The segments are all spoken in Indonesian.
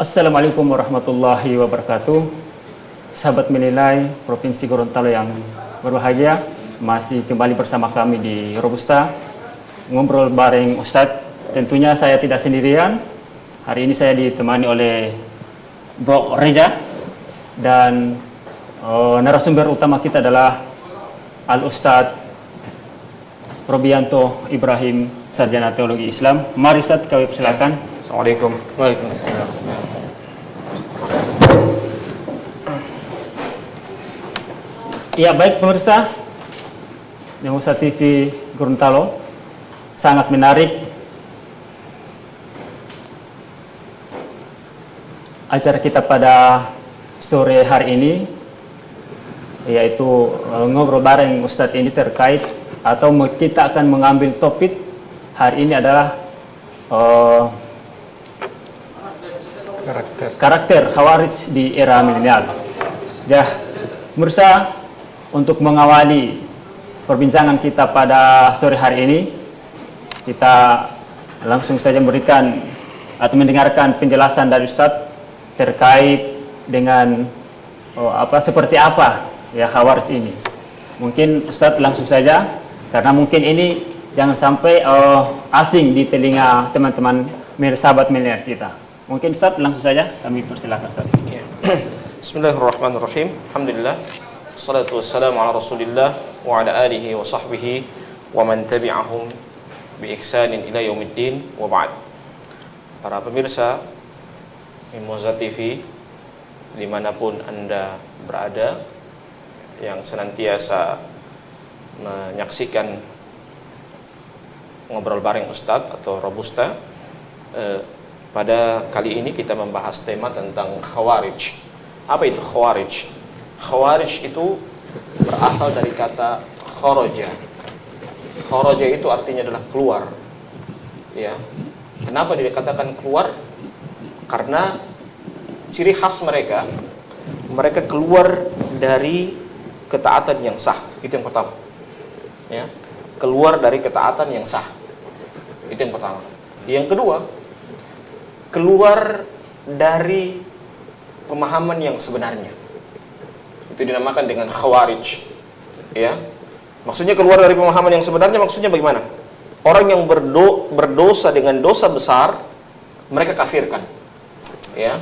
Assalamualaikum warahmatullahi wabarakatuh. Sahabat menilai Provinsi Gorontalo yang berbahagia, masih kembali bersama kami di Robusta ngobrol bareng Ustadz. Tentunya saya tidak sendirian. Hari ini saya ditemani oleh Bro Reza dan narasumber utama kita adalah Al Ustadz Robianto Ibrahim, Sarjana Teologi Islam. Mari Ustadz, kami persilakan. Assalamualaikum. Waalaikumsalam. Ya, baik pemirsa Nemusa TV Gorontalo, sangat menarik acara kita pada sore hari ini, yaitu ngobrol bareng Ustadz ini terkait atau kita akan mengambil topik hari ini adalah karakter Khawarij di era milenial. Ya, pemirsa, untuk mengawali perbincangan kita pada sore hari ini, kita langsung saja memberikan atau mendengarkan penjelasan dari Ustadz terkait dengan seperti apa ya Khawarij ini. Mungkin Ustadz langsung saja, karena mungkin ini jangan sampai asing di telinga teman-teman sahabat milenial kita. Mungkin Ustadz langsung saja kami persilakan Ustadz. Ya. Bismillahirrahmanirrahim. Alhamdulillah. Wassalatu wassalamu ala Rasulillah wa ala alihi wa sahbihi wa man tabi'ahum bi ihsanin ila yaumiddin wa ba'd. Para pemirsa Mimoza TV dimanapun Anda berada yang senantiasa menyaksikan ngobrol bareng Ustadz atau Robusta, pada kali ini kita membahas tema tentang Khawarij. Apa itu Khawarij? Khawarij itu berasal dari kata kharaja. Kharaja itu artinya adalah keluar. Ya. Kenapa dikatakan keluar? Karena ciri khas mereka keluar dari ketaatan yang sah. Itu yang pertama. Ya. Keluar dari ketaatan yang sah. Itu yang pertama. Yang kedua, keluar dari pemahaman yang sebenarnya. Itu dinamakan dengan Khawarij. Ya. Maksudnya keluar dari pemahaman yang sebenarnya maksudnya bagaimana? Orang yang berdosa dengan dosa besar mereka kafirkan. Ya.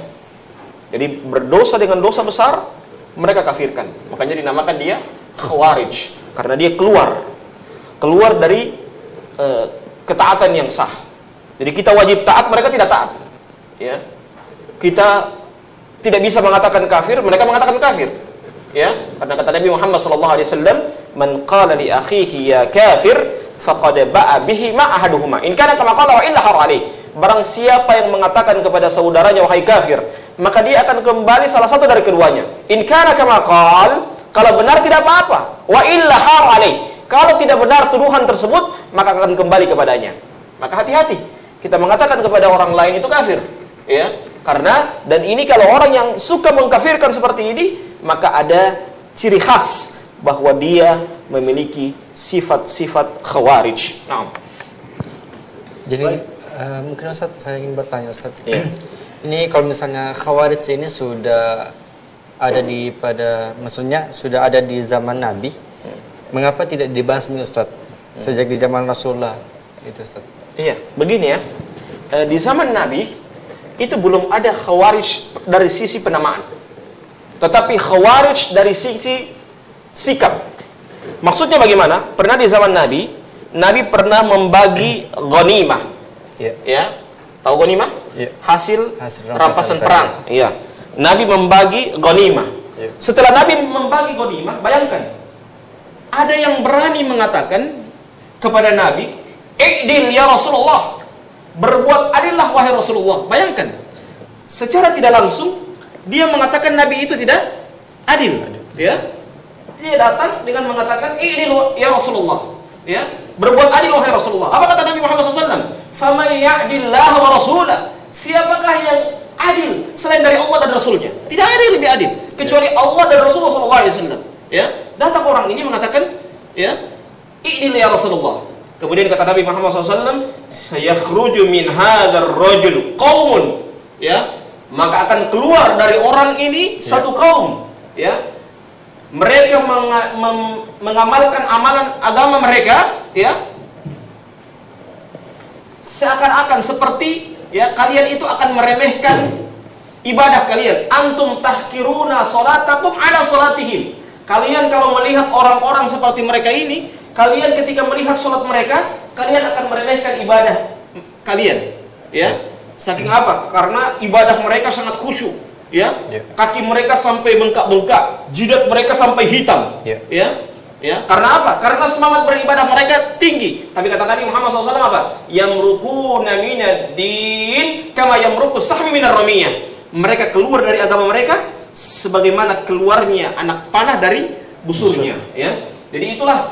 Jadi berdosa dengan dosa besar mereka kafirkan. Makanya dinamakan dia Khawarij karena dia keluar dari ketaatan yang sah. Jadi kita wajib taat, mereka tidak taat. Ya. Kita tidak bisa mengatakan kafir, mereka mengatakan kafir. Ya, karena kata Nabi Muhammad SAW, "Man qala li akhihi ya kafir, faqad ba'a bihi ma ahaduhuma. In kana kama qala wa illa har alaih." Barang siapa yang mengatakan kepada saudaranya wahai kafir, maka dia akan kembali salah satu dari keduanya. In kana kama qala, kalau benar tidak apa-apa, wa illa har alaih. Kalau tidak benar tuduhan tersebut, maka akan kembali kepadanya. Maka hati-hati kita mengatakan kepada orang lain itu kafir. Ya, karena dan ini kalau orang yang suka mengkafirkan seperti ini, maka ada ciri khas bahwa dia memiliki sifat-sifat Khawarij. Nah. Jadi mungkin Ustaz, saya ingin bertanya Ustaz. Yeah. Ini kalau misalnya Khawarij ini sudah ada maksudnya sudah ada di zaman Nabi, mengapa tidak dibasmi Ustaz sejak di zaman Rasulullah itu Ustaz? Iya, begini ya. Di zaman Nabi itu belum ada Khawarij dari sisi penamaan, tetapi Khawarij dari sisi sikap. Maksudnya bagaimana? Pernah di zaman Nabi pernah membagi ghanimah. Ya, tahu ghanimah? Hasil rampasan perang. Iya. Nabi membagi ghanimah. Setelah Nabi membagi ghanimah, bayangkan ada yang berani mengatakan kepada Nabi, "I'dil ya Rasulullah." Berbuat adillah wahai Rasulullah. Bayangkan, secara tidak langsung dia mengatakan Nabi itu tidak adil. Ya, dia datang dengan mengatakan i'dil ya Rasulullah. Ya, berbuat adil wahai Rasulullah. Apa kata Nabi Muhammad SAW? "Faman ya'dillah wa rasulah." Siapakah yang adil selain dari Allah dan Rasulnya? Tidak ada yang lebih adil kecuali Allah dan Rasulullah SAW. Ya, datang orang ini mengatakan, ya, i'dil ya Rasulullah. Kemudian kata Nabi Muhammad SAW, "Sayakhruju min hadzal rajul qaumun." Ya, maka akan keluar dari orang ini satu kaum, ya. Mereka mengamalkan amalan agama mereka, ya, seakan-akan seperti, ya, kalian itu akan meremehkan ibadah kalian. Antum tahkiruna salatakum ala salatihim. Kalian kalau melihat orang-orang seperti mereka ini, kalian ketika melihat salat mereka, kalian akan meremehkan ibadah kalian, ya. Saking apa? Karena ibadah mereka sangat khusyuk, ya. Kaki mereka sampai bengkak-bengkak, jidat mereka sampai hitam, ya. Ya, karena apa? Karena semangat beribadah mereka tinggi. Tapi kata Nabi Muhammad SAW apa? Yamrukuna minad din kama yamruku sahmi minar ramiyah. Mereka keluar dari agama mereka sebagaimana keluarnya anak panah dari busurnya, ya. Jadi itulah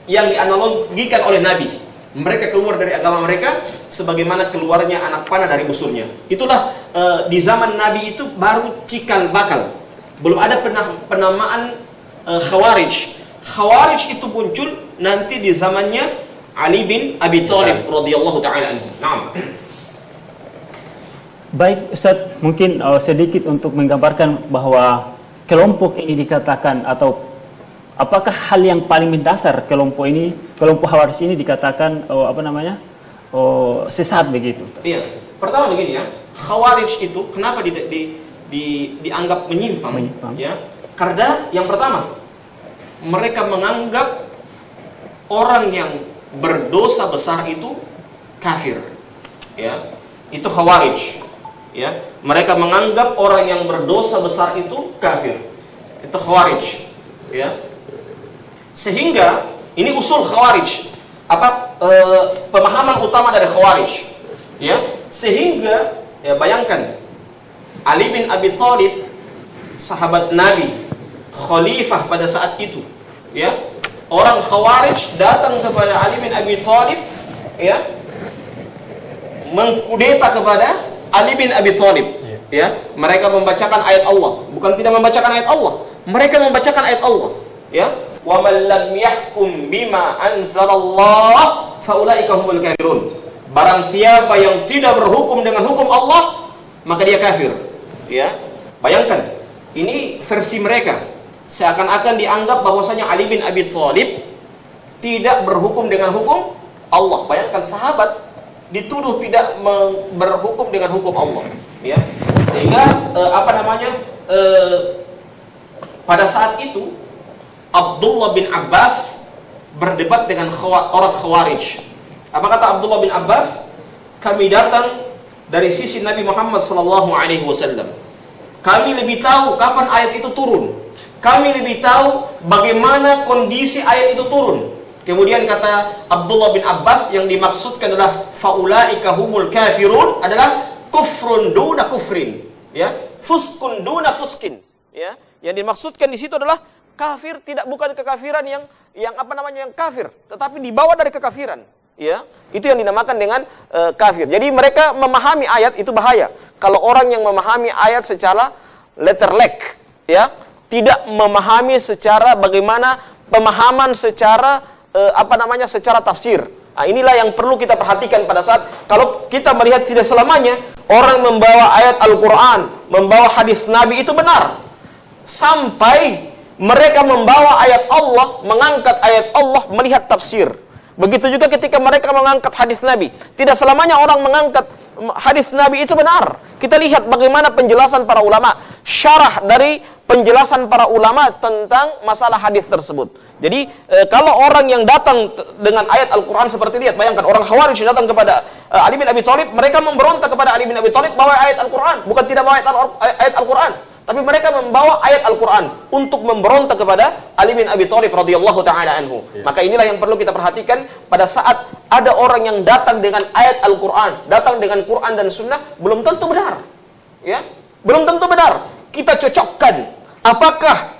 yang dianalogikan oleh Nabi. Mereka keluar dari agama mereka sebagaimana keluarnya anak panah dari busurnya. Itulah di zaman Nabi itu baru cikal bakal. Belum ada penamaan Khawarij. Khawarij itu muncul nanti di zamannya Ali bin Abi Thalib radhiyallahu taala anhu. Naam. Baik Ustaz, mungkin sedikit untuk menggambarkan bahwa kelompok ini dikatakan, atau apakah hal yang paling mendasar kelompok Khawarij ini dikatakan sesat begitu? Iya. Pertama begini, ya. Khawarij itu kenapa dianggap menyimpang? Ya. Karena yang pertama, mereka menganggap orang yang berdosa besar itu kafir. Ya. Itu Khawarij. Ya. Mereka menganggap orang yang berdosa besar itu kafir. Itu Khawarij. Ya. Sehingga ini usul Khawarij. Pemahaman utama dari Khawarij. Ya. Sehingga, ya, bayangkan Ali bin Abi Thalib, sahabat Nabi, khalifah pada saat itu, ya, orang Khawarij datang kepada Ali bin Abi Thalib, ya, mengkudeta kepada Ali bin Abi Thalib, ya. Mereka membacakan ayat Allah, bukan tidak membacakan ayat Allah, mereka membacakan ayat Allah, ya. Wa man lam yahkum bima anzalallah faulaika humul kafirun. Barang siapa yang tidak berhukum dengan hukum Allah, maka dia kafir, ya. Bayangkan, ini versi mereka. Seakan-akan dianggap bahwasanya Ali bin Abi Thalib tidak berhukum dengan hukum Allah. Bayangkan, sahabat dituduh tidak berhukum dengan hukum Allah, ya. Sehingga pada saat itu Abdullah bin Abbas berdebat dengan orang Khawarij. Apa kata Abdullah bin Abbas? Kami datang dari sisi Nabi Muhammad SAW. Kami lebih tahu kapan ayat itu turun. Kami lebih tahu bagaimana kondisi ayat itu turun. Kemudian kata Abdullah bin Abbas, yang dimaksudkan adalah faulaika humul kafirun, adalah kufrun duna kufrin, ya, fuskun duna fuskin, ya. Yang dimaksudkan di situ adalah kafir, bukan kekafiran yang kafir, tetapi dibawa dari kekafiran, ya. Itu yang dinamakan dengan kafir. Jadi mereka memahami ayat itu bahaya. Kalau orang yang memahami ayat secara letterlek, ya, tidak memahami secara bagaimana pemahaman secara secara tafsir. Nah, inilah yang perlu kita perhatikan pada saat kalau kita melihat tidak selamanya orang membawa ayat Al-Quran, membawa hadis Nabi itu benar. Sampai mereka membawa ayat Allah, mengangkat ayat Allah, melihat tafsir. Begitu juga ketika mereka mengangkat hadis Nabi. Tidak selamanya orang mengangkat hadis Nabi itu benar. Kita lihat bagaimana penjelasan para ulama, syarah dari penjelasan para ulama tentang masalah hadis tersebut. Jadi kalau orang yang datang dengan ayat Al-Quran seperti lihat, bayangkan orang Khawarij datang kepada Ali bin Abi Thalib, mereka memberontak kepada Ali bin Abi Thalib bawa ayat Al-Quran, bukan tidak bawa ayat Al-Quran, tapi mereka membawa ayat Al-Quran untuk memberontak kepada Ali bin Abi Thalib radhiyallahu taala anhu. Maka inilah yang perlu kita perhatikan pada saat ada orang yang datang dengan ayat Al-Quran, datang dengan Quran dan Sunnah, belum tentu benar, ya, belum tentu benar. Kita cocokkan apakah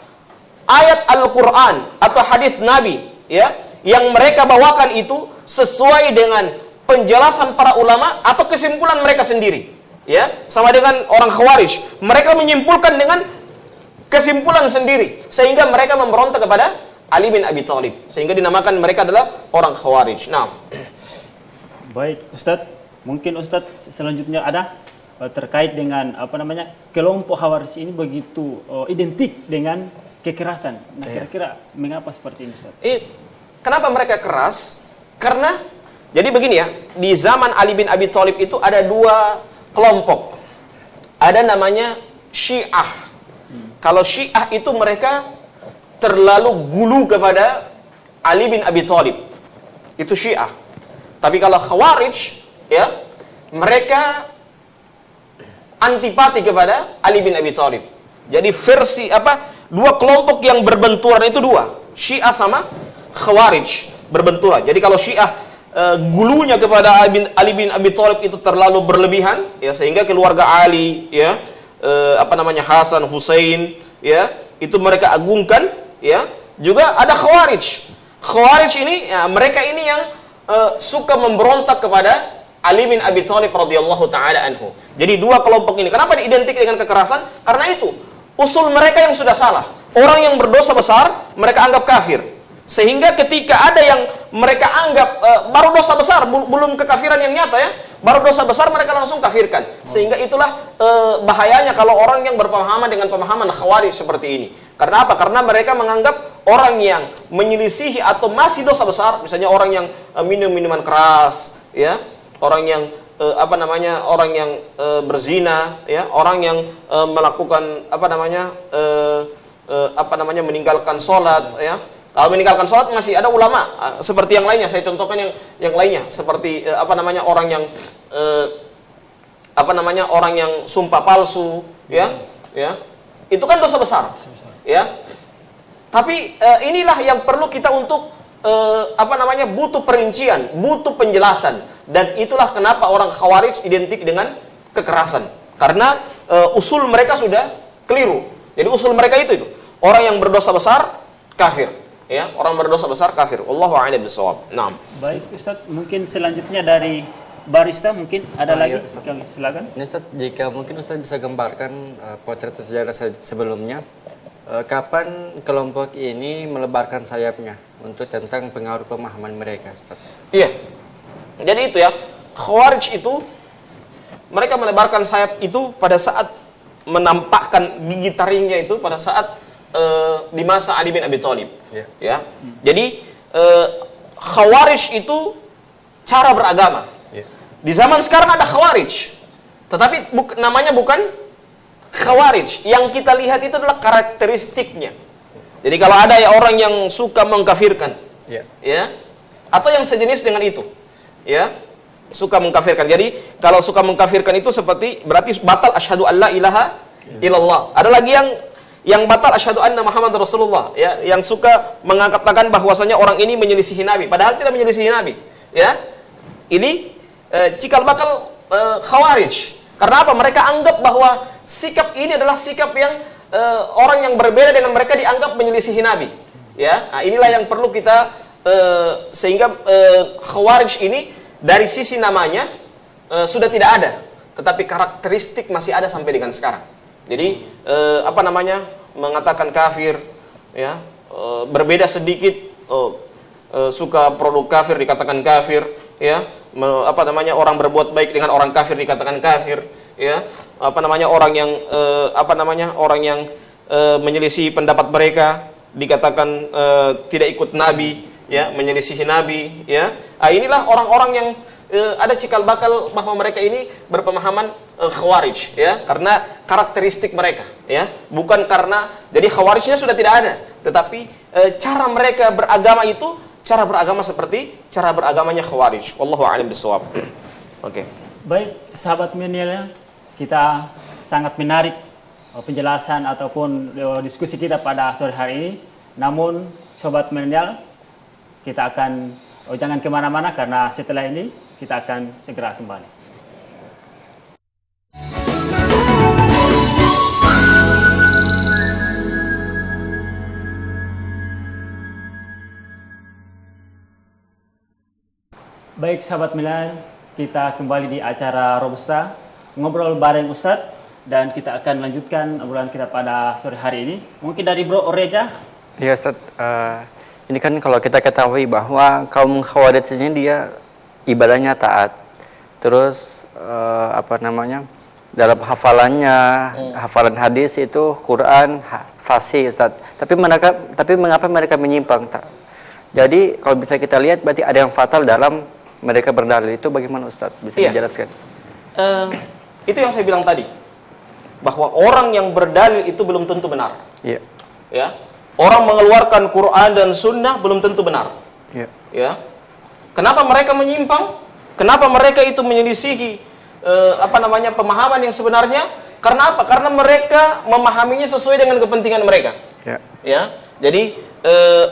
ayat Al-Quran atau hadis Nabi, ya, yang mereka bawakan itu sesuai dengan penjelasan para ulama atau kesimpulan mereka sendiri. Ya, sama dengan orang Khawarij, mereka menyimpulkan dengan kesimpulan sendiri, sehingga mereka memberontak kepada Ali bin Abi Thalib, sehingga dinamakan mereka adalah orang Khawarij. Nah, baik Ustadz, mungkin Ustadz selanjutnya ada terkait dengan kelompok Khawarij ini begitu identik dengan kekerasan. Nah, kira-kira mengapa seperti ini, Ustaz? Kenapa mereka keras? Karena jadi begini ya, di zaman Ali bin Abi Thalib itu ada dua kelompok. Ada namanya Syiah. Kalau Syiah itu mereka terlalu gulu kepada Ali bin Abi Thalib. Itu Syiah. Tapi kalau Khawarij, ya, mereka antipati kepada Ali bin Abi Thalib. Jadi versi dua kelompok yang berbenturan itu dua, Syiah sama Khawarij berbenturan. Jadi kalau Syiah gulunya kepada Ali bin Abi Thalib itu terlalu berlebihan, ya, sehingga keluarga Ali, ya, Hasan, Husain, ya, itu mereka agungkan, ya. Juga ada Khawarij. Khawarij ini, ya, mereka ini yang suka memberontak kepada Ali bin Abi Thalib radhiyallahu taala anhu. Jadi dua kelompok ini. Kenapa diidentik dengan kekerasan? Karena itu usul mereka yang sudah salah. Orang yang berdosa besar mereka anggap kafir. Sehingga ketika ada yang mereka anggap baru dosa besar, belum kekafiran yang nyata, ya, baru dosa besar mereka langsung kafirkan. Sehingga itulah bahayanya kalau orang yang berpemahaman dengan pemahaman Khawarij seperti ini. Karena apa? Karena mereka menganggap orang yang menyelisihi atau masih dosa besar, misalnya orang yang minum minuman keras, ya, orang yang orang yang berzina, ya, orang yang melakukan meninggalkan sholat, ya. Kalau meninggalkan sholat masih ada ulama seperti yang lainnya. Saya contohkan yang lainnya seperti orang yang orang yang sumpah palsu, ya, ya, itu kan dosa besar, ya. Tapi inilah yang perlu kita untuk butuh perincian, butuh penjelasan. Dan itulah kenapa orang Khawarij identik dengan kekerasan. Karena usul mereka sudah keliru. Jadi usul mereka itu orang yang berdosa besar kafir, ya, orang berdosa besar kafir. Wallahu a'lam bishawab. Naam. Baik, Ustaz, mungkin selanjutnya dari barista mungkin ada lagi. Silakan. Ini Ustaz, jika mungkin Ustaz bisa gambarkan potret sejarah sebelumnya, kapan kelompok ini melebarkan sayapnya untuk tentang pengaruh pemahaman mereka, Ustaz? Iya. Jadi itu ya, Khawarij itu mereka melebarkan sayap itu pada saat menampakkan gigi taringnya itu pada saat di masa Ali bin Abi Thalib. Yeah. Ya. Jadi Khawarij itu cara beragama. Yeah. Di zaman sekarang ada Khawarij, tetapi namanya bukan Khawarij. Yang kita lihat itu adalah karakteristiknya. Jadi kalau ada ya orang yang suka mengkafirkan, ya, atau yang sejenis dengan itu, ya, suka mengkafirkan. Jadi kalau suka mengkafirkan itu seperti berarti batal asyhadu alla ilaha illallah. Ada lagi yang batal asyhadu anna Muhammad Rasulullah, ya, yang suka mengatakan bahwasanya orang ini menyelisihi Nabi, padahal tidak menyelisihi Nabi, ya. Ini cikal bakal Khawarij. Karena apa? Mereka anggap bahwa sikap ini adalah sikap yang orang yang berbeda dengan mereka dianggap menyelisihi Nabi, ya. Nah, inilah yang perlu kita sehingga Khawarij ini dari sisi namanya sudah tidak ada, tetapi karakteristik masih ada sampai dengan sekarang. Jadi mengatakan kafir, ya, berbeda sedikit, suka produk kafir dikatakan kafir, ya, orang berbuat baik dengan orang kafir dikatakan kafir, ya, orang yang orang yang menyelisih pendapat mereka dikatakan tidak ikut Nabi, ya, menyelisihi Nabi, ya. Nah, inilah orang-orang yang ada cikal bakal bahwa mereka ini berpemahaman Khawarij, ya, karena karakteristik mereka, ya, bukan karena jadi Khawarijnya sudah tidak ada, tetapi cara mereka beragama itu cara beragama seperti cara beragamanya Khawarij. Wallahu a'lam bishawab. Oke. Baik, sahabat milenial, kita sangat menarik penjelasan ataupun diskusi kita pada sore hari ini. Namun, sobat milenial, kita akan jangan kemana-mana karena setelah ini kita akan segera kembali. Baik, sahabat milenial, kita kembali di acara Robusta, ngobrol bareng Ustadz, dan kita akan lanjutkan obrolan kita pada sore hari ini. Mungkin dari Bro Reja. Iya, Ustaz. Ini kan kalau kita ketahui bahwa kaum Khawarij ini dia ibadahnya taat, terus dalam hafalannya, hafalan hadis itu Quran fasih Ustaz. Tapi mengapa mereka menyimpang? Jadi kalau bisa kita lihat berarti ada yang fatal dalam mereka berdalil. Itu bagaimana Ustaz? Bisa dijelaskan? Itu yang saya bilang tadi, bahwa orang yang berdalil itu belum tentu benar. Iya. Ya. Orang mengeluarkan Quran dan Sunnah belum tentu benar. Iya. Ya. Kenapa mereka menyimpang? Kenapa mereka itu menyelisihi pemahaman yang sebenarnya? Karena apa? Karena mereka memahaminya sesuai dengan kepentingan mereka. Ya. Ya. Jadi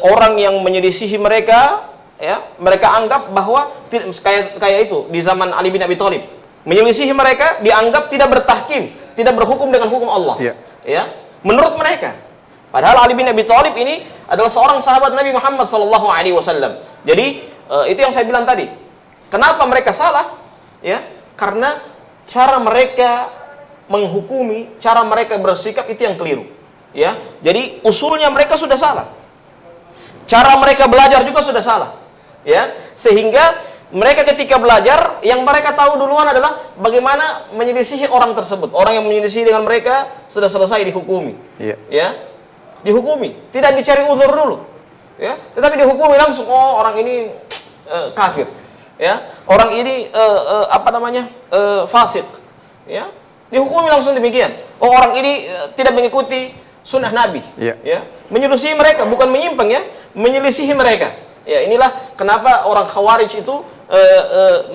orang yang menyelisihi mereka, ya, mereka anggap bahwa kayak itu di zaman Ali bin Abi Thalib. Menyelisihi mereka dianggap tidak bertahkim, tidak berhukum dengan hukum Allah. Ya. Ya. Menurut mereka. Padahal Ali bin Abi Thalib ini adalah seorang sahabat Nabi Muhammad SAW. Jadi itu yang saya bilang tadi. Kenapa mereka salah? Ya, karena cara mereka menghukumi, cara mereka bersikap itu yang keliru. Ya, jadi usulnya mereka sudah salah. Cara mereka belajar juga sudah salah. Ya, sehingga mereka ketika belajar yang mereka tahu duluan adalah bagaimana menyelisihi orang tersebut. Orang yang menyelisihi dengan mereka sudah selesai dihukumi. Iya. Ya, dihukumi, tidak dicari uzur dulu. Ya, tetapi dihukumi langsung, oh orang ini kafir. Ya, orang ini fasik. Ya, dihukumi langsung demikian. Oh orang ini tidak mengikuti sunnah Nabi. Ya. Ya, menyelisihi mereka, bukan menyimpang ya, menyelisihi mereka. Ya, inilah kenapa orang Khawarij itu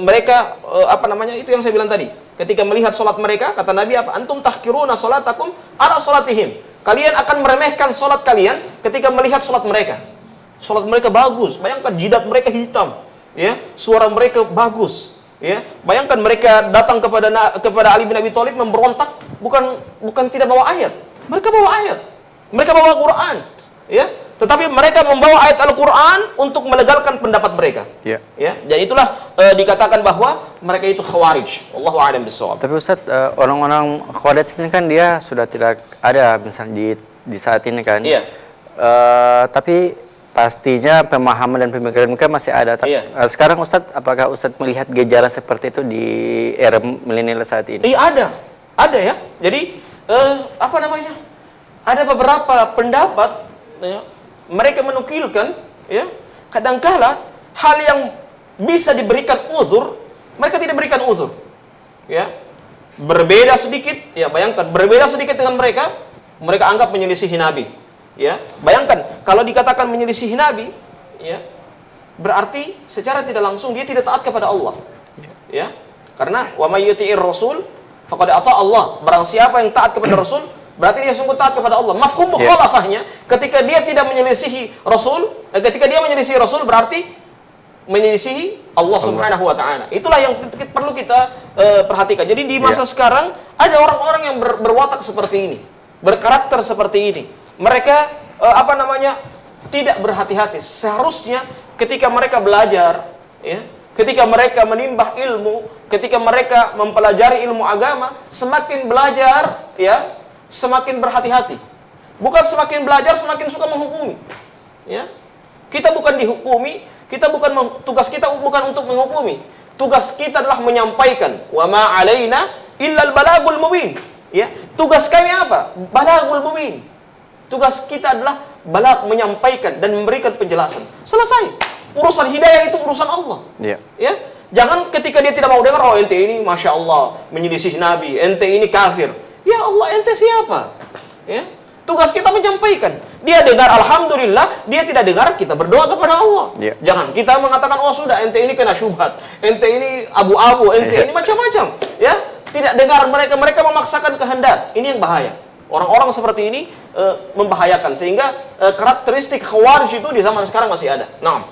mereka itu yang saya bilang tadi. Ketika melihat solat mereka, kata Nabi apa? Antum tahkiruna salatakum ala salatihim. Kalian akan meremehkan solat kalian ketika melihat solat mereka. Solat mereka bagus, bayangkan jidat mereka hitam. Ya, suara mereka bagus. Ya, bayangkan mereka datang kepada Ali bin Abi Thalib memberontak, bukan tidak bawa ayat. Mereka bawa ayat. Mereka bawa Quran. Ya, tetapi mereka membawa ayat Al-Quran untuk melegalkan pendapat mereka. Ya. Ya, dan itulah dikatakan bahwa mereka itu Khawarij. Allahu a'lam bishawab. Tapi Ustaz, orang-orang Khawarij ini kan dia sudah tidak ada misalnya di saat ini kan. Iya. Tapi pastinya pemahaman dan pemikiran mereka masih ada. Iya. Sekarang Ustaz, apakah Ustaz melihat gejala seperti itu di era milenial saat ini? Iya, ada ya. Jadi ada beberapa pendapat ya, mereka menukilkan ya, kadangkala hal yang bisa diberikan uzur mereka tidak berikan uzur. Ya. Berbeda sedikit, ya bayangkan berbeda sedikit dengan mereka anggap menyelisihi Nabi. Ya, bayangkan kalau dikatakan menyelisihi Nabi, ya, berarti secara tidak langsung dia tidak taat kepada Allah. Ya. Karena wa may yuti'ir rasul faqad ata Allah. Barang siapa yang taat kepada Rasul, berarti dia sungguh taat kepada Allah. Mafhum mukhalafahnya ketika dia tidak menyelisihi Rasul, ketika dia menyelisihi Rasul berarti menyelisihi Allah Subhanahu wa taala. Itulah yang perlu kita perhatikan. Jadi di masa sekarang ada orang-orang yang berwatak seperti ini, berkarakter seperti ini. Mereka tidak berhati-hati. Seharusnya ketika mereka belajar, ya, ketika mereka menimbah ilmu, ketika mereka mempelajari ilmu agama, semakin belajar, ya, semakin berhati-hati. Bukan semakin belajar semakin suka menghukumi. Ya. Kita bukan dihukumi, tugas kita bukan untuk menghukumi. Tugas kita adalah menyampaikan. Wa ma 'alaina illal balagul mubin. Ya, tugas kami apa? Balagul mubin. Tugas kita adalah menyampaikan dan memberikan penjelasan. Selesai. Urusan hidayah itu urusan Allah. Yeah. Ya. Jangan ketika dia tidak mau dengar, oh ente ini Masya Allah menyelisih Nabi, ente ini kafir. Ya Allah, ente siapa? Ya. Tugas kita menyampaikan. Dia dengar Alhamdulillah, dia tidak dengar kita berdoa kepada Allah. Yeah. Jangan kita mengatakan, oh sudah ente ini kena syubhat, ente ini abu-abu, ente ini macam-macam. Ya. Tidak dengar mereka memaksakan kehendak. Ini yang bahaya. Orang-orang seperti ini membahayakan, sehingga karakteristik Khawarij itu di zaman sekarang masih ada. Nah,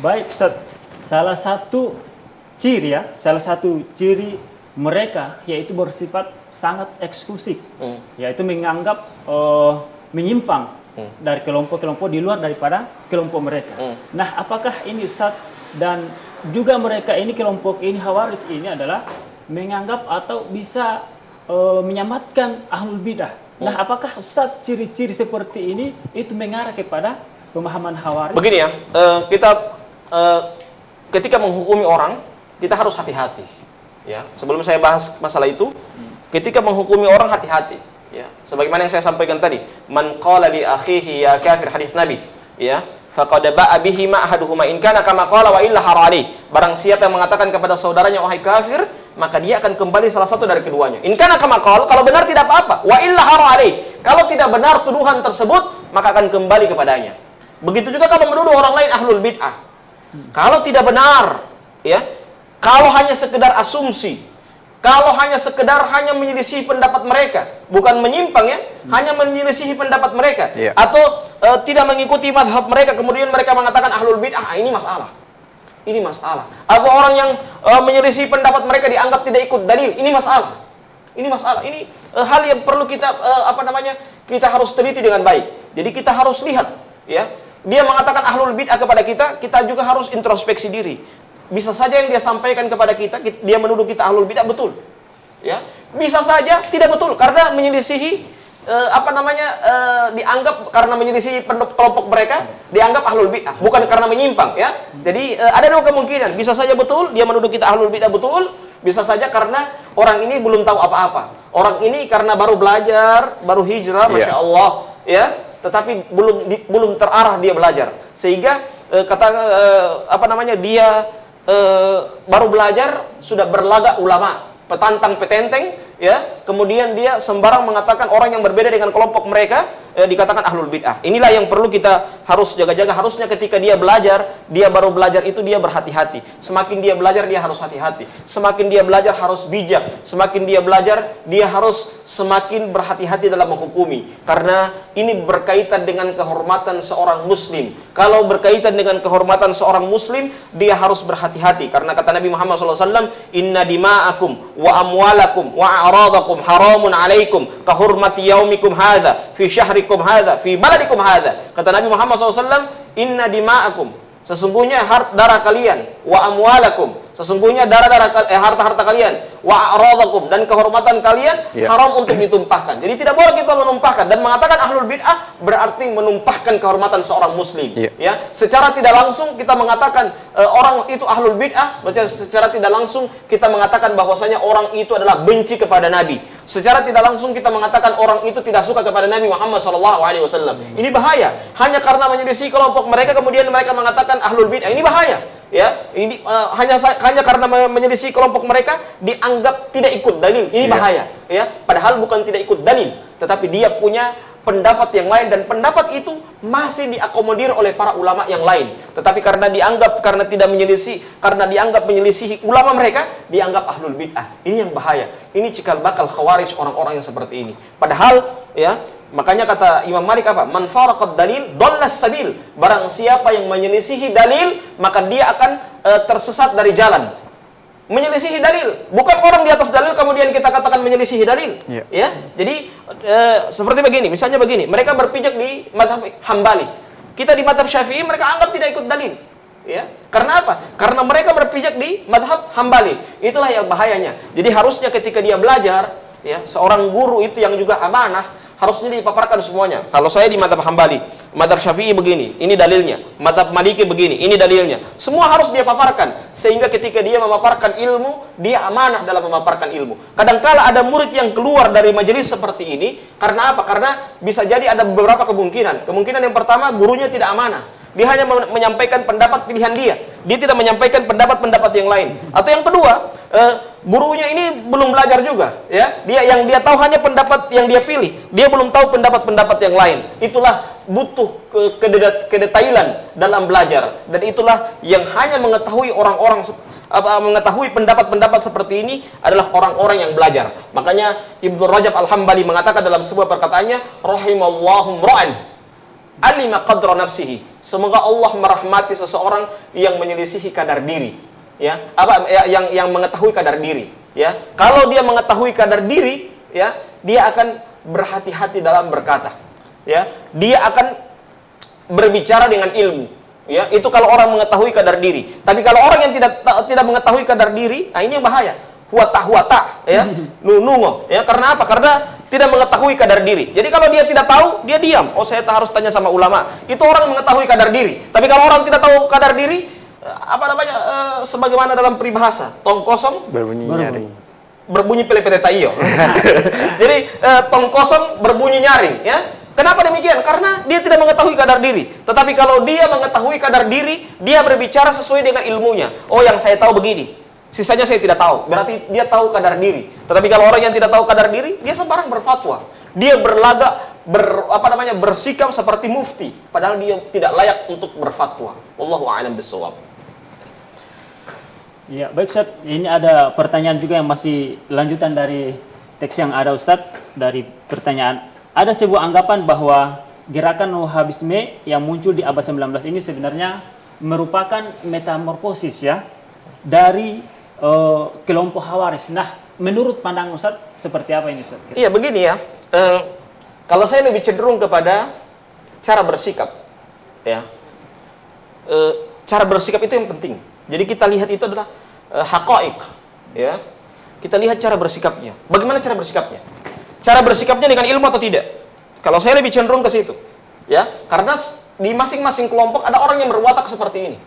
baik Ustaz, salah satu ciri mereka yaitu bersifat sangat eksklusif, yaitu menganggap menyimpang dari kelompok-kelompok di luar daripada kelompok mereka. Nah, apakah ini Ustaz, dan juga mereka ini kelompok ini Khawarij ini adalah menganggap atau bisa menyamatkan ahlul bidah. Nah, apakah Ustaz ciri-ciri seperti ini itu mengarah kepada pemahaman Khawarij? Begini ya, kita ketika menghukumi orang, kita harus hati-hati. Ya, sebelum saya bahas masalah itu, ketika menghukumi orang hati-hati. Ya, sebagaimana yang saya sampaikan tadi, man qala li akhihi ya kafir, hadis Nabi. Ya, faqad ba'a bihi ma ahaduhuma in kana kama qala wa illa harali. Barang siapa yang mengatakan kepada saudaranya wahai kafir, maka dia akan kembali salah satu dari keduanya. In kana kama qala, kalau benar tidak apa-apa. Wa illa harali. Kalau tidak benar tuduhan tersebut, maka akan kembali kepadanya. Begitu juga kalau menuduh orang lain ahlul bid'ah. Kalau tidak benar, ya, kalau hanya sekedar asumsi, kalau hanya sekedar menyelisih pendapat mereka, bukan menyimpang ya, hanya menyelisih pendapat mereka, atau tidak mengikuti mazhab mereka, kemudian mereka mengatakan ahlul bid'ah, ini masalah. Ini masalah. Atau orang yang menyelisih pendapat mereka dianggap tidak ikut dalil, ini masalah. Ini masalah. Ini hal yang perlu kita kita harus teliti dengan baik. Jadi kita harus lihat, ya. Dia mengatakan ahlul bid'ah kepada kita, kita juga harus introspeksi diri. Bisa saja yang dia sampaikan kepada kita, dia menuduh kita ahlul bid'ah, betul. Ya, bisa saja tidak betul karena menyelisihi dianggap karena menyelisihi kelompok mereka dianggap ahlul bid'ah, bukan karena menyimpang, ya. Jadi ada dua kemungkinan, bisa saja betul dia menuduh kita ahlul bid'ah, betul. Bisa saja karena orang ini belum tahu apa-apa. Orang ini karena baru belajar, baru hijrah, Masya Allah, ya. Tetapi belum terarah dia belajar, sehingga dia baru belajar sudah berlagak ulama, petantang petenteng, ya. Kemudian dia sembarang mengatakan orang yang berbeda dengan kelompok mereka dikatakan ahlul bid'ah. Inilah yang perlu kita harus jaga-jaga. Harusnya ketika dia belajar, dia baru belajar itu dia berhati-hati. Semakin dia belajar dia harus hati-hati. Semakin dia belajar harus bijak. Semakin dia belajar dia harus semakin berhati-hati dalam menghukumi. Karena ini berkaitan dengan kehormatan seorang muslim. Kalau berkaitan dengan kehormatan seorang muslim, dia harus berhati-hati. Karena kata Nabi Muhammad SAW, inna dima'akum wa amwalakum wa a'radakum haramun alaikum kahurmati yaumikum hadha fi syahrikum hadha fi baladikum hadha. Kata Nabi Muhammad SAW, inna dima'akum, sesungguhnya darah kalian, wa amwalakum, sesungguhnya harta-harta kalian, wa a'radakum, dan kehormatan kalian haram untuk ditumpahkan. Jadi tidak boleh kita menumpahkan, dan mengatakan ahlul bid'ah berarti menumpahkan kehormatan seorang muslim. Ya, secara tidak langsung kita mengatakan orang itu ahlul bid'ah, secara tidak langsung kita mengatakan bahwasanya orang itu adalah benci kepada Nabi. Secara tidak langsung kita mengatakan orang itu tidak suka kepada Nabi Muhammad SAW. Ini bahaya. Hanya karena menyelisih kelompok mereka kemudian mereka mengatakan ahlul bid'ah. Ini bahaya. Ya, ini hanya karena menyelisih kelompok mereka dianggap tidak ikut dalil. Ini bahaya. Ya, padahal bukan tidak ikut dalil, tetapi dia punya pendapat yang lain, dan pendapat itu masih diakomodir oleh para ulama yang lain. Tetapi karena dianggap karena dianggap menyelisihi ulama mereka, dianggap ahlul bid'ah. Ini yang bahaya. Ini cikal bakal khawarij orang-orang yang seperti ini. Padahal, ya, makanya kata Imam Malik apa? Man faraqad dalil dallas sabil. Barang siapa yang menyelisihi dalil, maka dia akan tersesat dari jalan. Menyelisihi dalil, bukan orang di atas dalil kemudian kita katakan menyelisihi dalil. Ya, jadi seperti begini, misalnya begini, mereka berpijak di mazhab Hambali, kita di mazhab Syafi'i, mereka anggap tidak ikut dalil. Ya, karena apa? Karena mereka berpijak di mazhab Hambali. Itulah yang bahayanya. Jadi harusnya ketika dia belajar, ya, seorang guru itu yang juga amanah, harusnya dipaparkan semuanya. Kalau saya di mazhab Hambali, mazhab Syafi'i begini, ini dalilnya. Mazhab Maliki begini, ini dalilnya. Semua harus dia paparkan, sehingga ketika dia memaparkan ilmu, dia amanah dalam memaparkan ilmu. Kadangkala ada murid yang keluar dari majelis seperti ini, karena apa? Karena bisa jadi ada beberapa kemungkinan. Kemungkinan yang pertama, gurunya tidak amanah. Dia hanya menyampaikan pendapat pilihan dia. Dia tidak menyampaikan pendapat-pendapat yang lain. Atau yang kedua, gurunya ini belum belajar juga, ya. Dia tahu hanya pendapat yang dia pilih. Dia belum tahu pendapat-pendapat yang lain. Itulah butuh kedetailan dalam belajar, dan itulah yang hanya mengetahui mengetahui pendapat-pendapat seperti ini adalah orang-orang yang belajar. Makanya Ibnu Rajab Al-Hambali mengatakan dalam sebuah perkataannya, rahimallahu mra'an alima qadra nafsihi. Semoga Allah merahmati seseorang yang menyelisihi kadar diri. Ya, yang mengetahui kadar diri. Ya, kalau dia mengetahui kadar diri, ya, dia akan berhati-hati dalam berkata. Ya, dia akan berbicara dengan ilmu. Ya, itu kalau orang mengetahui kadar diri. Tapi kalau orang yang tidak mengetahui kadar diri, nah ini yang bahaya. Huwata, ya, nunungo. Ya, karena apa? Karena tidak mengetahui kadar diri. Jadi kalau dia tidak tahu, dia diam. Oh, saya harus tanya sama ulama. Itu orang mengetahui kadar diri. Tapi kalau orang tidak tahu kadar diri, sebagaimana dalam peribahasa, tong kosong Berbunyi nyaring. berbunyi pelepete tayo. Jadi tong kosong berbunyi nyaring, ya. Kenapa demikian? Karena dia tidak mengetahui kadar diri. Tetapi kalau dia mengetahui kadar diri, dia berbicara sesuai dengan ilmunya. Oh, yang saya tahu begini, sisanya saya tidak tahu. Berarti dia tahu kadar diri. Tetapi kalau orang yang tidak tahu kadar diri, dia sembarang berfatwa. Dia bersikap seperti mufti, padahal dia tidak layak untuk berfatwa. Wallahu a'lam bishawab. Ya, baik Ustaz. Ini ada pertanyaan juga yang masih lanjutan dari teks yang ada Ustaz. Dari pertanyaan, ada sebuah anggapan bahwa gerakan Wahhabisme yang muncul di abad 19 ini sebenarnya merupakan metamorfosis ya dari kelompok Khawarij. Nah, menurut pandangan Ustaz seperti apa ini Ustaz? Iya, begini ya. Kalau saya lebih cenderung kepada cara bersikap, ya. Cara bersikap itu yang penting. Jadi kita lihat itu adalah haqa'iq, ya. Kita lihat cara bersikapnya. Bagaimana cara bersikapnya? Cara bersikapnya dengan ilmu atau tidak? Kalau saya lebih cenderung ke situ, ya. Karena di masing-masing kelompok ada orang yang berwatak seperti ini,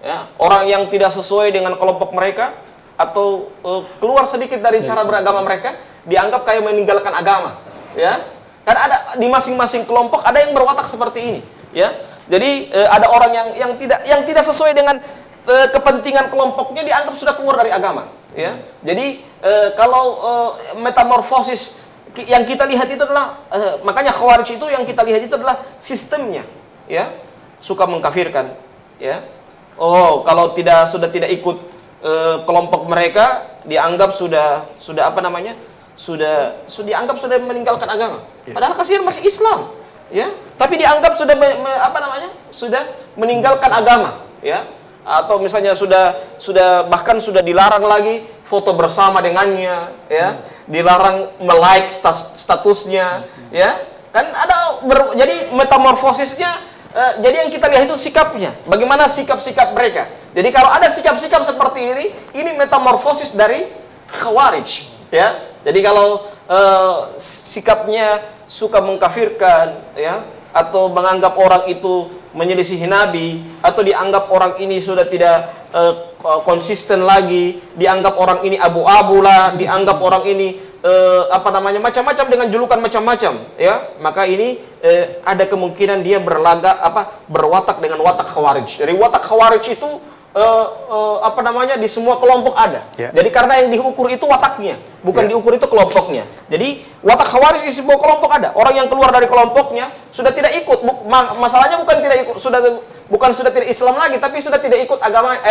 ya. Orang yang tidak sesuai dengan kelompok mereka atau keluar sedikit dari cara beragama mereka dianggap kayak meninggalkan agama, ya. Kan ada di masing-masing kelompok ada yang berwatak seperti ini, ya. Jadi ada orang yang tidak sesuai dengan kepentingan kelompoknya dianggap sudah keluar dari agama, ya. Jadi kalau metamorfosis yang kita lihat itu adalah makanya Khawarij itu yang kita lihat itu adalah sistemnya, ya. Suka mengkafirkan, ya. Oh, kalau sudah tidak ikut kelompok mereka dianggap sudah dianggap sudah meninggalkan agama. Padahal kasihan masih Islam, ya. Tapi dianggap sudah sudah meninggalkan agama, ya. Atau misalnya bahkan sudah dilarang lagi foto bersama dengannya, ya. Dilarang melike statusnya, ya. Kan ada jadi metamorfosisnya. Jadi yang kita lihat itu sikapnya. Bagaimana sikap-sikap mereka. Jadi kalau ada sikap-sikap seperti ini metamorfosis dari Khawarij, ya. Jadi kalau sikapnya suka mengkafirkan, ya, atau menganggap orang itu menyelisihi Nabi, atau dianggap orang ini sudah tidak konsisten lagi, dianggap orang ini abu-abu lah, dianggap orang ini macam-macam dengan julukan macam-macam, ya, maka ini ada kemungkinan dia berwatak dengan watak Khawarij. Dari watak Khawarij itu di semua kelompok ada. Yeah. Jadi karena yang diukur itu wataknya, bukan diukur itu kelompoknya. Jadi watak Khawarij di semua kelompok ada. Orang yang keluar dari kelompoknya sudah tidak ikut. Masalahnya bukan tidak ikut, sudah tidak Islam lagi, tapi sudah tidak ikut agama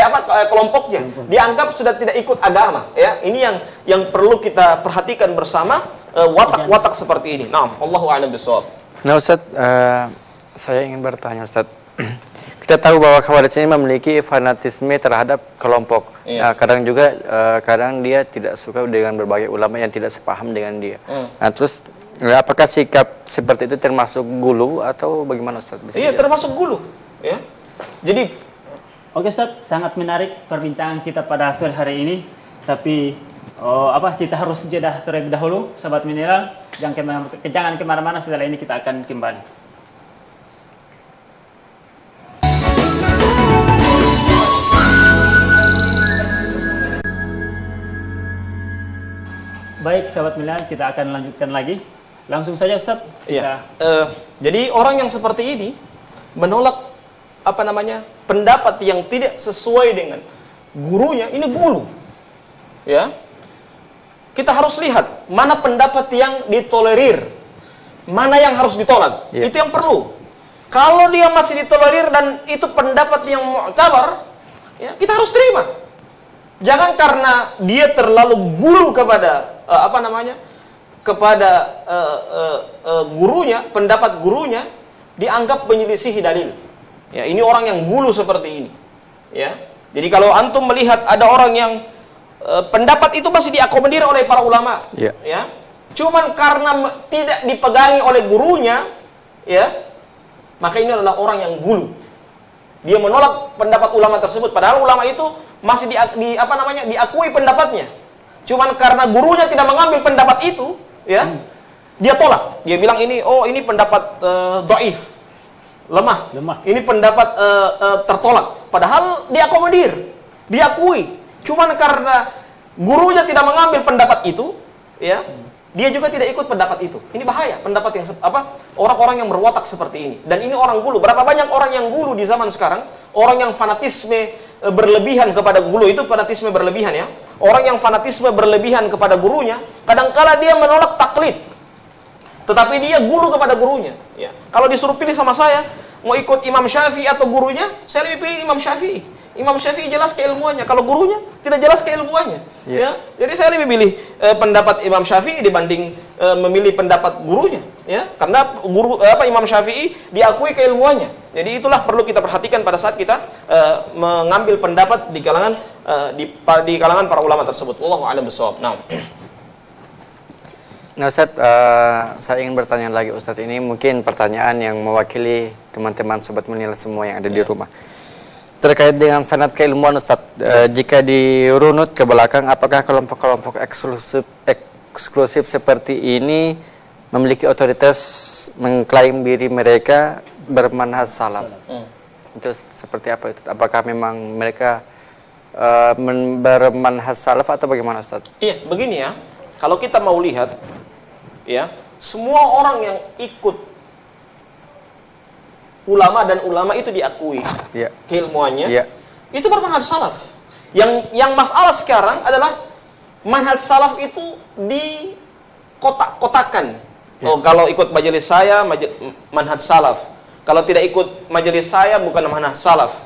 kelompoknya. Dianggap sudah tidak ikut agama. Ya, ini yang perlu kita perhatikan bersama watak-watak seperti ini. Nah, Allahu a'lam bishawab. Nah, Ustaz, saya ingin bertanya, Ustaz. Kita tahu bahwa Khawarij ini memiliki fanatisme terhadap kelompok. Iya. Nah, kadang juga kadang dia tidak suka dengan berbagai ulama yang tidak sepaham dengan dia. Nah, terus apakah sikap seperti itu termasuk gulu atau bagaimana, Ustaz? Iya, termasuk gulu, ya. Jadi oke Ustaz, sangat menarik perbincangan kita pada sore hari ini. Tapi kita harus jeda terlebih dahulu, sahabat mineral. Jangan kemana-mana, setelah ini kita akan kembali. Baik, sahabat mineral, kita akan lanjutkan lagi. Langsung saja Ustaz. Iya. Jadi orang yang seperti ini menolak pendapat yang tidak sesuai dengan gurunya, ini gulu. Ya. Kita harus lihat mana pendapat yang ditolerir, mana yang harus ditolak. Yeah. Itu yang perlu. Kalau dia masih ditolerir dan itu pendapat yang mu'tabar, ya, kita harus terima. Jangan karena dia terlalu gulu kepada gurunya, pendapat gurunya dianggap menyelisihi dalil. Ya, ini orang yang gulu seperti ini. Ya. Jadi kalau antum melihat ada orang yang pendapat itu masih diakomodir oleh para ulama, ya. Cuman karena tidak dipegangi oleh gurunya, ya, maka ini adalah orang yang gulu. Dia menolak pendapat ulama tersebut, padahal ulama itu masih diakui pendapatnya. Cuman karena gurunya tidak mengambil pendapat itu, ya, dia tolak. Dia bilang ini pendapat dhaif, lemah. Ini pendapat tertolak. Padahal diakomodir, diakui. Cuman karena gurunya tidak mengambil pendapat itu, ya, dia juga tidak ikut pendapat itu. Ini bahaya, pendapat yang orang-orang yang berwatak seperti ini. Dan ini orang gulu. Berapa banyak orang yang gulu di zaman sekarang? Orang yang fanatisme berlebihan kepada guru itu, fanatisme berlebihan ya. Orang yang fanatisme berlebihan kepada gurunya, kadangkala dia menolak taklid. Tetapi dia gulu kepada gurunya, ya. Kalau disuruh pilih sama saya, mau ikut Imam Syafi'i atau gurunya, saya lebih pilih Imam Syafi'i. Imam Syafi'i jelas keilmuannya, kalau gurunya tidak jelas keilmuannya. Ya. Jadi saya lebih pilih pendapat Imam Syafi'i dibanding memilih pendapat gurunya, ya. Karena Imam Syafi'i diakui keilmuannya. Jadi itulah perlu kita perhatikan pada saat kita mengambil pendapat di kalangan di kalangan para ulama tersebut. Wallahu a'lam bishawab. Nah, Ustaz, saya ingin bertanya lagi, Ustaz. Ini mungkin pertanyaan yang mewakili teman-teman sobat menilai semua yang ada di rumah. Terkait dengan sanad keilmuan, Ustaz, jika dirunut ke belakang, apakah kelompok-kelompok eksklusif seperti ini memiliki otoritas mengklaim diri mereka bermanhaj salaf? Itu seperti apa itu? Apakah memang mereka bermanhaj salaf atau bagaimana, Ustaz? Iya, begini ya. Kalau kita mau lihat, ya, semua orang yang ikut ulama dan ulama itu diakui keilmuannya, itu bermanhaj salaf. Yang masalah sekarang adalah manhaj salaf itu dikotak-kotakan. Oh, kalau ikut majelis saya manhaj salaf. Kalau tidak ikut majelis saya bukan manhaj salaf.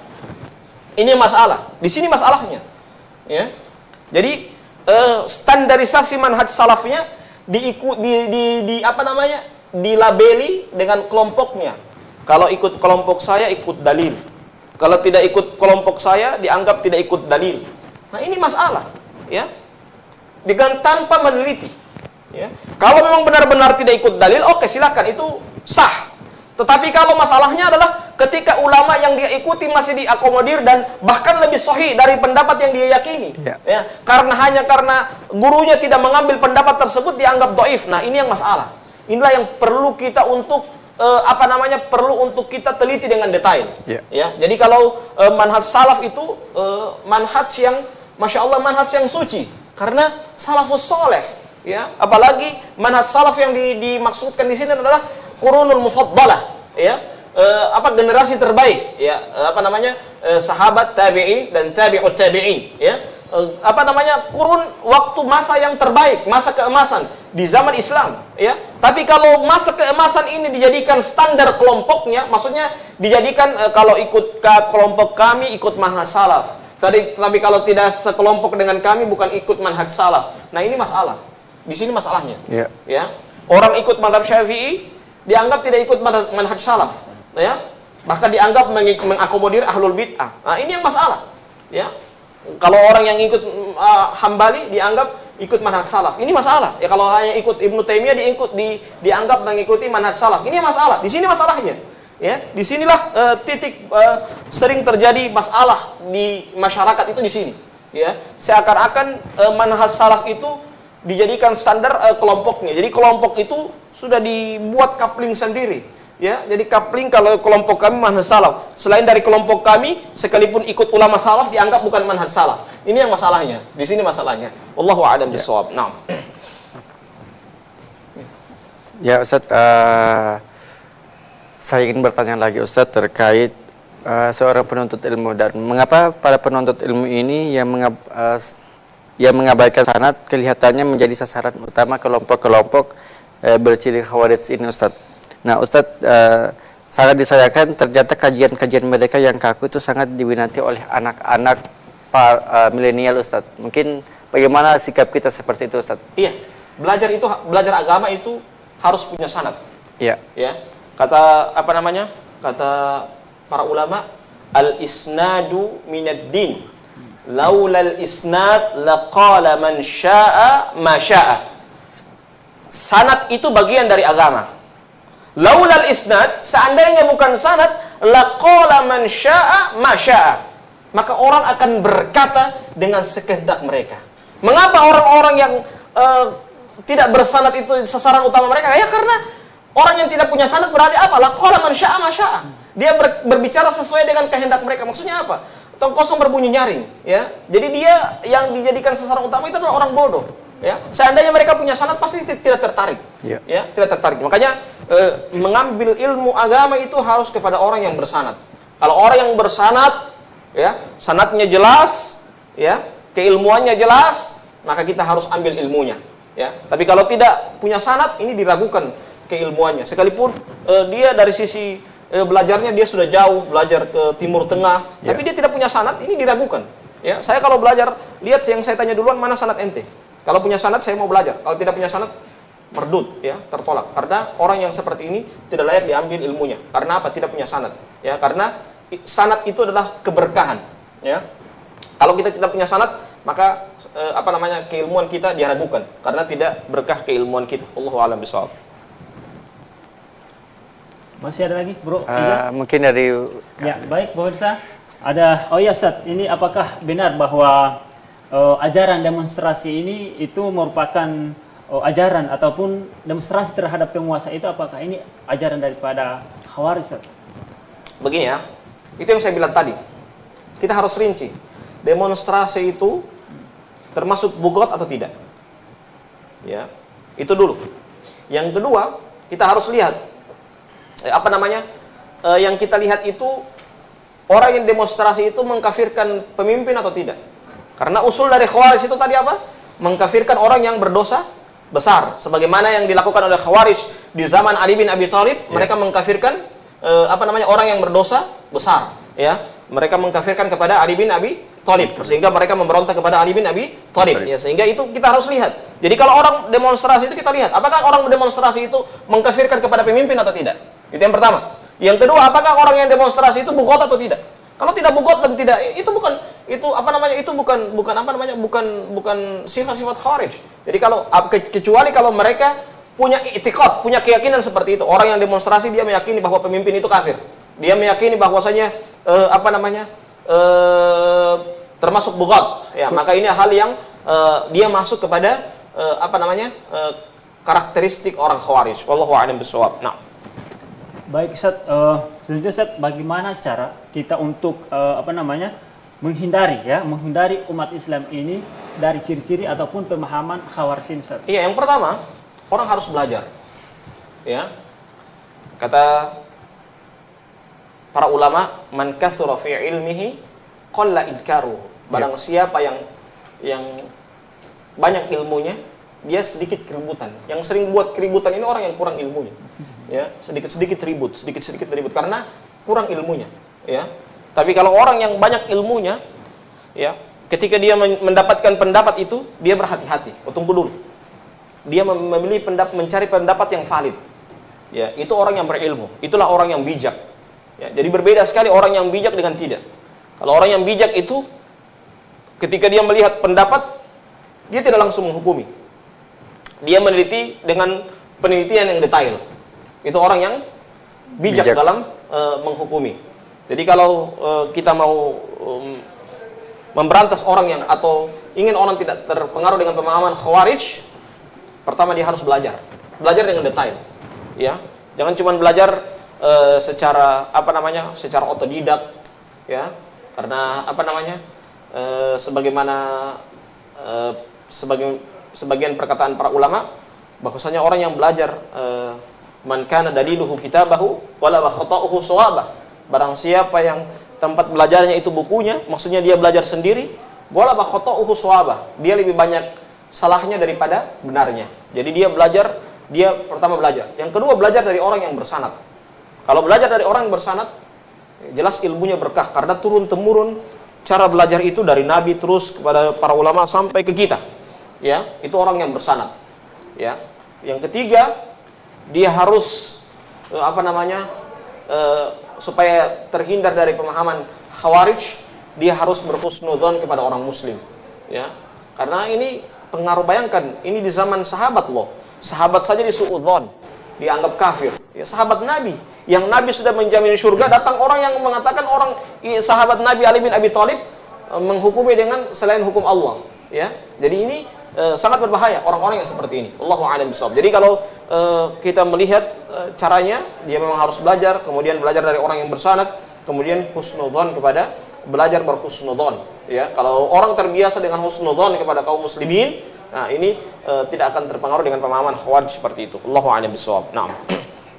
Ini masalah. Di sini masalahnya. Ya. Jadi standarisasi manhaj salafnya dilabeli dengan kelompoknya. Kalau ikut kelompok saya ikut dalil. Kalau tidak ikut kelompok saya dianggap tidak ikut dalil. Nah, ini masalah, ya. Dengan tanpa meneliti, ya. Kalau memang benar-benar tidak ikut dalil, oke, silakan, itu sah. Tetapi kalau masalahnya adalah ketika ulama yang dia ikuti masih diakomodir dan bahkan lebih sahih dari pendapat yang dia yakini, ya. Karena gurunya tidak mengambil pendapat tersebut dianggap dhaif. Nah, ini yang masalah. Inilah yang perlu kita untuk perlu untuk kita teliti dengan detail. Ya. Jadi kalau manhaj salaf itu manhaj yang Masya Allah, manhaj yang suci. Karena salafus soleh, ya. Apalagi manhaj salaf yang dimaksudkan di sini adalah qurunul mufaddalah, ya. Generasi terbaik, ya. Sahabat, tabi'in dan tabi'ut tabi'in, ya. Kurun waktu masa yang terbaik, masa keemasan di zaman Islam, ya. Tapi kalau masa keemasan ini dijadikan standar kelompoknya, maksudnya dijadikan kalau ikut kelompok kami ikut manhaj salaf. Tapi kalau tidak sekelompok dengan kami bukan ikut manhaj salaf. Nah, ini masalah. Di sini masalahnya. Ya. Orang ikut mazhab Syafi'i dianggap tidak ikut manhaj salaf, ya. Bahkan dianggap mengakomodir ahlul bid'ah. Nah, ini yang masalah, ya. Kalau orang yang ikut Hambali dianggap ikut manhaj salaf. Ini masalah. Ya, kalau hanya ikut Ibnu Taimiyah dianggap mengikuti manhaj salaf. Ini masalah. Di sini masalahnya. Ya, di sinilah titik sering terjadi masalah di masyarakat itu di sini. Ya, seakan-akan manhaj salaf itu dijadikan standar kelompoknya. Jadi kelompok itu sudah dibuat coupling sendiri. Ya, jadi coupling kalau kelompok kami manhaj salaf. Selain dari kelompok kami, sekalipun ikut ulama salaf dianggap bukan manhaj salaf. Ini yang masalahnya. Di sini masalahnya. Wallahu a'lam bishawab. Naam. Ya, Ustaz, saya ingin bertanya lagi, Ustaz, terkait seorang penuntut ilmu dan mengapa para penuntut ilmu ini yang mengabaikan sanad kelihatannya menjadi sasaran utama kelompok-kelompok berciri khawarij ini, Ustaz. Nah, Ustadz, sangat disayangkan ternyata kajian-kajian mereka yang kaku itu sangat diminati oleh anak-anak milenial, Ustadz. Mungkin bagaimana sikap kita seperti itu, Ustadz? Iya, belajar agama itu harus punya sanad. Iya. Ya. Kata para ulama, al-isnadu minad din. Laulal isnad laqala man syaa ma syaa. Sanad itu bagian dari agama. Laulal isnad, seandainya bukan sanad, laqala man syaa ma syaa. Maka orang akan berkata dengan sekehendak mereka. Mengapa orang-orang yang tidak bersanad itu sasaran utama mereka? Ya karena orang yang tidak punya sanad berarti apa? Laqala man syaa ma syaa. Dia berbicara sesuai dengan kehendak mereka. Maksudnya apa? tong kosong berbunyi nyaring, ya. Jadi dia yang dijadikan sasaran utama itu adalah orang bodoh, ya. Seandainya mereka punya sanad pasti tidak tertarik, ya, tidak tertarik. Makanya mengambil ilmu agama itu harus kepada orang yang bersanad. Kalau orang yang bersanad, ya, sanadnya jelas, ya, keilmuannya jelas, maka kita harus ambil ilmunya, ya. Tapi kalau tidak punya sanad, ini diragukan keilmuannya. Sekalipun dia dari sisi belajarnya dia sudah jauh, belajar ke Timur Tengah, tapi dia tidak punya sanad, ini diragukan. Ya, saya kalau belajar, lihat yang saya tanya duluan, mana sanad ente? Kalau punya sanad, saya mau belajar. Kalau tidak punya sanad, merdut, ya, tertolak. Karena orang yang seperti ini tidak layak diambil ilmunya. Karena apa? Tidak punya sanad. Ya, karena sanad itu adalah keberkahan. Ya, kalau kita tidak punya sanad, maka keilmuan kita diragukan karena tidak berkah keilmuan kita. Allahu a'lam bishawab. Masih ada lagi, Bro? Mungkin dari Ya, baik, pemirsa. Ustaz, ini apakah benar bahwa ajaran demonstrasi ini itu merupakan ajaran ataupun demonstrasi terhadap penguasa itu, apakah ini ajaran daripada Khawarij, Ustaz? Begini ya, itu yang saya bilang tadi. Kita harus rinci. Demonstrasi itu termasuk bugot atau tidak? Ya, itu dulu. Yang kedua, kita harus lihat yang kita lihat itu orang yang demonstrasi itu mengkafirkan pemimpin atau tidak. Karena usul dari Khawarij itu tadi apa? Mengkafirkan orang yang berdosa besar. Sebagaimana yang dilakukan oleh Khawarij di zaman Ali bin Abi Thalib, mereka mengkafirkan orang yang berdosa besar, ya. Mereka mengkafirkan kepada Ali bin Abi Thalib, sehingga mereka memberontak kepada Ali bin Abi Thalib, ya. Sehingga itu kita harus lihat. Jadi kalau orang demonstrasi itu kita lihat, apakah orang demonstrasi itu mengkafirkan kepada pemimpin atau tidak? Itu yang pertama. Yang kedua, apakah orang yang demonstrasi itu bugot atau tidak? Kalau tidak bugot dan tidak, itu bukan sifat-sifat Khawarij. Jadi kalau kecuali kalau mereka punya i'tiqad, punya keyakinan seperti itu. Orang yang demonstrasi dia meyakini bahwa pemimpin itu kafir. Dia meyakini bahwasanya termasuk bugot. Ya, maka ini hal yang dia masuk kepada karakteristik orang Khawarij. Wallahu a'lam bishawab. Nah, baik, Ustaz, selanjutnya Ustaz, bagaimana cara kita untuk menghindari umat Islam ini dari ciri-ciri ataupun pemahaman Khawarij, Ustaz? Iya, yang pertama, orang harus belajar. Ya. Kata para ulama, man kathura fi ilmihi qalla idkaru. Barang siapa yang banyak ilmunya, dia sedikit keributan. Yang sering buat keributan ini orang yang kurang ilmunya. Ya, sedikit-sedikit ribut karena kurang ilmunya, ya. Tapi kalau orang yang banyak ilmunya, ya, ketika dia mendapatkan pendapat itu, dia berhati-hati. Tunggu dulu. Dia mencari pendapat yang valid. Ya, itu orang yang berilmu. Itulah orang yang bijak. Ya, jadi berbeda sekali orang yang bijak dengan tidak. Kalau orang yang bijak itu ketika dia melihat pendapat, dia tidak langsung menghukumi. Dia meneliti dengan penelitian yang detail. Itu orang yang bijak. Dalam menghukumi. Jadi kalau kita mau memberantas orang yang atau ingin orang tidak terpengaruh dengan pemahaman Khawarij, pertama dia harus belajar dengan detail, ya. Jangan cuma belajar secara otodidak, ya. Karena sebagian perkataan para ulama bahwasanya orang yang belajar man kana daliluhu kitabahu wala khata'uhu shawabah. Barang siapa yang tempat belajarnya itu bukunya, maksudnya dia belajar sendiri, wala khata'uhu shawabah. Dia lebih banyak salahnya daripada benarnya. Jadi dia pertama belajar. Yang kedua belajar dari orang yang bersanad. Kalau belajar dari orang yang bersanad, jelas ilmunya berkah karena turun temurun cara belajar itu dari Nabi terus kepada para ulama sampai ke kita. Ya, itu orang yang bersanad. Ya. Yang ketiga, dia harus supaya terhindar dari pemahaman Khawarij, dia harus berhusnudzon kepada orang muslim, ya. Karena ini pengaruh, bayangkan ini di zaman sahabat loh. Sahabat saja disuudzon, dianggap kafir. Ya, sahabat Nabi, yang Nabi sudah menjamin surga, datang orang yang mengatakan sahabat Nabi Ali bin Abi Thalib menghukumi dengan selain hukum Allah, ya. Jadi ini sangat berbahaya orang-orang yang seperti ini. Allahu a'lam bishawab. Jadi kalau kita melihat caranya, dia memang harus belajar, kemudian belajar dari orang yang bersanad, kemudian husnudzon kepada belajar berhusnudzon. Ya, kalau orang terbiasa dengan husnudzon kepada kaum muslimin, nah ini tidak akan terpengaruh dengan pemahaman Khawarij seperti itu. Allahu a'lam bishawab. Naam.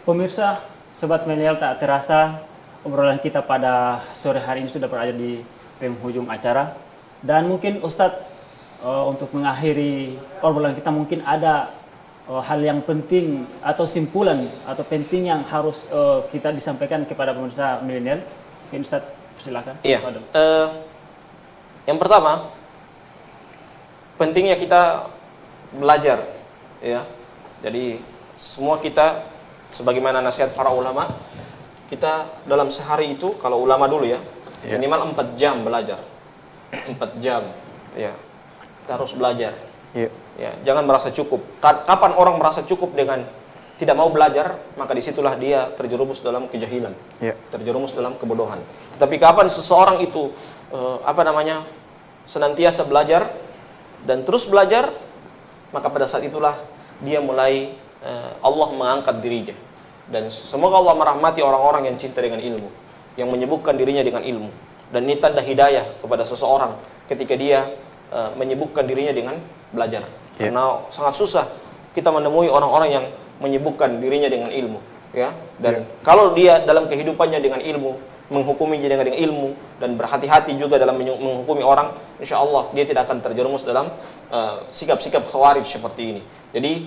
Pemirsa, sobat milenial, tak terasa obrolan kita pada sore hari ini sudah berada di penghujung acara. Dan mungkin Ustadz untuk mengakhiri obrolan kita mungkin ada hal yang penting atau simpulan atau penting yang harus kita disampaikan kepada pemirsa milenial. Mungkin Ustadz silakan. Iya. Yang pertama, pentingnya kita belajar, ya. Jadi semua kita, sebagaimana nasihat para ulama, kita dalam sehari itu, kalau ulama dulu ya, minimal 4 jam belajar, 4 jam, ya. Kita harus belajar. Ya, jangan merasa cukup. Kapan orang merasa cukup dengan tidak mau belajar, maka disitulah dia terjerumus dalam kejahilan, terjerumus dalam kebodohan. Tapi kapan seseorang itu senantiasa belajar dan terus belajar, maka pada saat itulah dia mulai Allah mengangkat dirinya. Dan semoga Allah merahmati orang-orang yang cinta dengan ilmu, yang menyibukkan dirinya dengan ilmu. Dan ini tanda hidayah kepada seseorang ketika dia menyibukkan dirinya dengan belajar. Karena sangat susah kita menemui orang-orang yang menyibukkan dirinya dengan ilmu, ya. Dan kalau dia dalam kehidupannya dengan ilmu, menghukumi dengan ilmu dan berhati-hati juga dalam menghukumi orang, insya Allah dia tidak akan terjerumus dalam sikap-sikap Khawarij seperti ini. Jadi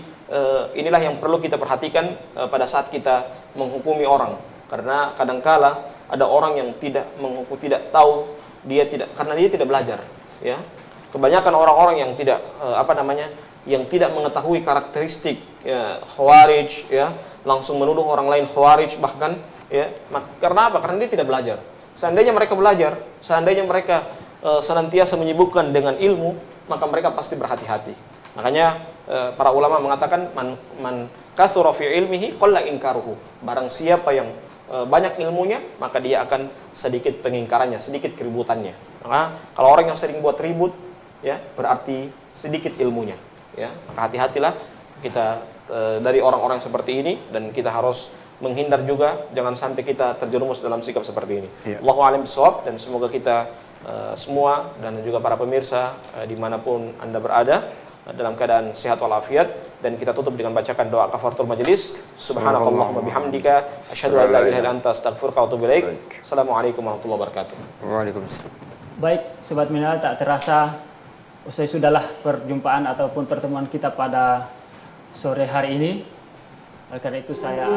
inilah yang perlu kita perhatikan pada saat kita menghukumi orang, karena kadangkala ada orang yang tidak tahu, karena dia tidak belajar, ya. Kebanyakan orang-orang yang tidak mengetahui karakteristik Khawarij, ya, langsung menuduh orang lain Khawarij bahkan, ya. Karena apa? Karena dia tidak belajar. Seandainya mereka belajar, seandainya mereka senantiasa menyibukkan dengan ilmu, maka mereka pasti berhati-hati. Makanya para ulama mengatakan man katsura fi ilmihi qalla inkaruhu. Barang siapa yang banyak ilmunya, maka dia akan sedikit pengingkarannya, sedikit keributannya. Maka kalau orang yang sering buat ribut, ya, berarti sedikit ilmunya, ya. Maka hati-hatilah kita dari orang-orang seperti ini, dan kita harus menghindar juga jangan sampai kita terjerumus dalam sikap seperti ini. Allahu a'lam bishawab. Dan semoga kita semua dan juga para pemirsa dimanapun Anda berada dalam keadaan sehat walafiat. Dan kita tutup dengan bacakan doa kafaratul majelis. Subhanakallahumma bihamdika asyhadu an la ilaha illa anta astaghfiruka wa atubu ilaik. Assalamualaikum warahmatullahi wabarakatuh. Waalaikumsalam. Baik, sobat milenial, tak terasa usai sudahlah perjumpaan ataupun pertemuan kita pada sore hari ini. Oleh karena itu saya